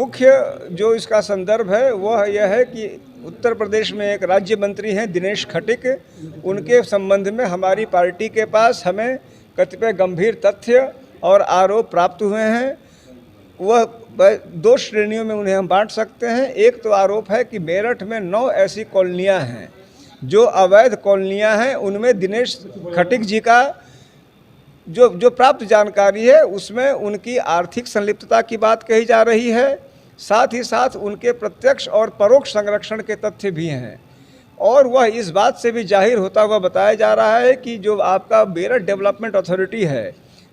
मुख्य जो इसका संदर्भ है वह यह है कि उत्तर प्रदेश में एक राज्य मंत्री हैं दिनेश खटिक, उनके संबंध में हमारी पार्टी के पास हमें कतिपय गंभीर तथ्य और आरोप प्राप्त हुए हैं। वह 2 श्रेणियों में उन्हें हम बांट सकते हैं। एक तो आरोप है कि मेरठ में 9 ऐसी कॉलोनियां हैं जो अवैध कॉलोनियां हैं, उनमें दिनेश खटिक जी का जो प्राप्त जानकारी है उसमें उनकी आर्थिक संलिप्तता की बात कही जा रही है। साथ ही साथ उनके प्रत्यक्ष और परोक्ष संरक्षण के तथ्य भी हैं और वह इस बात से भी जाहिर होता हुआ बताया जा रहा है कि जो आपका मेरठ डेवलपमेंट अथॉरिटी है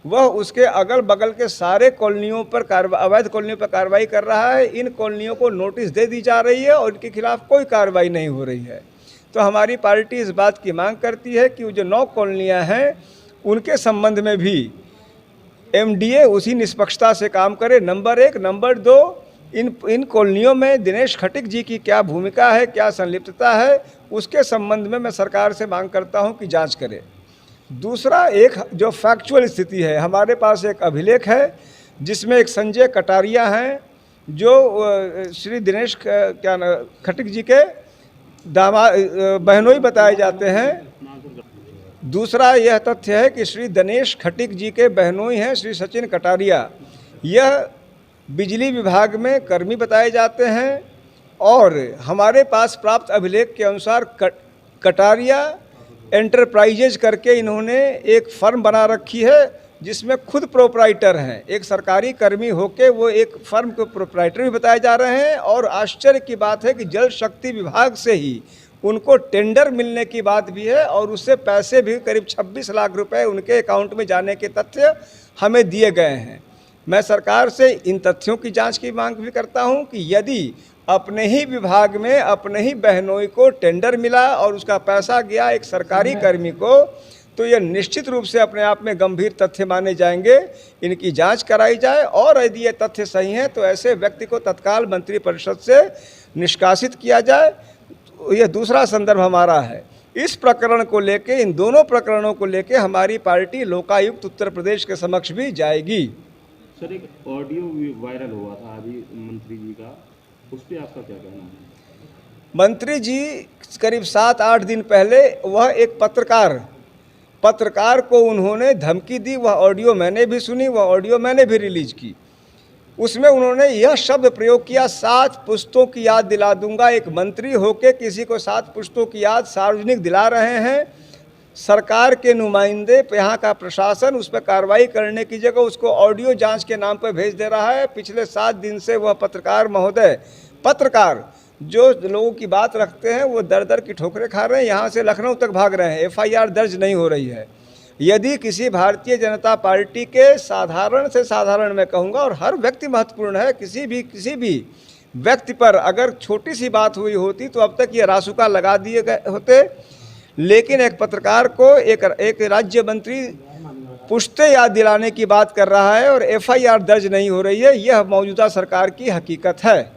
वह उसके अगल बगल के सारे कॉलोनियों पर अवैध कॉलोनियों पर कार्रवाई कर रहा है। इन कॉलोनियों को नोटिस दे दी जा रही है और इनके खिलाफ कोई कार्रवाई नहीं हो रही है। तो हमारी पार्टी इस बात की मांग करती है कि जो 9 कॉलोनियाँ हैं उनके संबंध में भी एमडीए उसी निष्पक्षता से काम करे, नंबर 1। नंबर 2, इन कॉलोनियों में दिनेश खटिक जी की क्या भूमिका है, क्या संलिप्तता है, उसके संबंध में मैं सरकार से मांग करता हूं कि जांच करे। दूसरा, एक जो फैक्चुअल स्थिति है, हमारे पास एक अभिलेख है जिसमें एक संजय कटारिया हैं जो श्री दिनेश खटिक जी के बहनोई बताए जाते हैं। दूसरा यह तथ्य है कि श्री दिनेश खटिक जी के बहनोई हैं श्री सचिन कटारिया, यह बिजली विभाग में कर्मी बताए जाते हैं और हमारे पास प्राप्त अभिलेख के अनुसार कटारिया एंटरप्राइजेज करके इन्होंने एक फर्म बना रखी है जिसमें खुद प्रोप्राइटर हैं। एक सरकारी कर्मी होके वो एक फर्म के प्रोप्राइटर भी बताए जा रहे हैं और आश्चर्य की बात है कि जल शक्ति विभाग से ही उनको टेंडर मिलने की बात भी है और उससे पैसे भी करीब 26 लाख रुपए उनके अकाउंट में जाने के तथ्य हमें दिए गए हैं। मैं सरकार से इन तथ्यों की जांच की मांग भी करता हूं कि यदि अपने ही विभाग में अपने ही बहनोई को टेंडर मिला और उसका पैसा गया एक सरकारी कर्मी को, तो यह निश्चित रूप से अपने आप में गंभीर तथ्य माने जाएंगे। इनकी जांच कराई जाए और यदि ये तथ्य सही हैं तो ऐसे व्यक्ति को तत्काल मंत्रिपरिषद से निष्कासित किया जाए। यह दूसरा संदर्भ हमारा है। इस प्रकरण को लेके, इन दोनों प्रकरणों को लेके हमारी पार्टी लोकायुक्त उत्तर प्रदेश के समक्ष भी जाएगी। सर, एक ऑडियो वायरल हुआ था अभी मंत्री जी का, उस पर आपका क्या कहना है? मंत्री जी करीब 7-8 दिन पहले वह एक पत्रकार को उन्होंने धमकी दी। वह ऑडियो मैंने भी सुनी, वह ऑडियो मैंने भी रिलीज की। उसमें उन्होंने यह शब्द प्रयोग किया, 7 पुश्तों की याद दिला दूंगा। एक मंत्री होके किसी को 7 पुश्तों की याद सार्वजनिक दिला रहे हैं। सरकार के नुमाइंदे, यहाँ का प्रशासन उस पर कार्रवाई करने की जगह उसको ऑडियो जांच के नाम पर भेज दे रहा है। पिछले 7 दिन से वह पत्रकार जो लोगों की बात रखते हैं वो दर की ठोकरें खा रहे हैं, यहाँ से लखनऊ तक भाग रहे हैं। FIR दर्ज नहीं हो रही है। यदि किसी भारतीय जनता पार्टी के साधारण से साधारण, मैं कहूँगा, और हर व्यक्ति महत्वपूर्ण है, किसी भी व्यक्ति पर अगर छोटी सी बात हुई होती तो अब तक ये रासुका लगा दिए गए होते। लेकिन एक पत्रकार को एक राज्य मंत्री पुश्ते याद दिलाने की बात कर रहा है और FIR दर्ज नहीं हो रही है। यह मौजूदा सरकार की हकीकत है।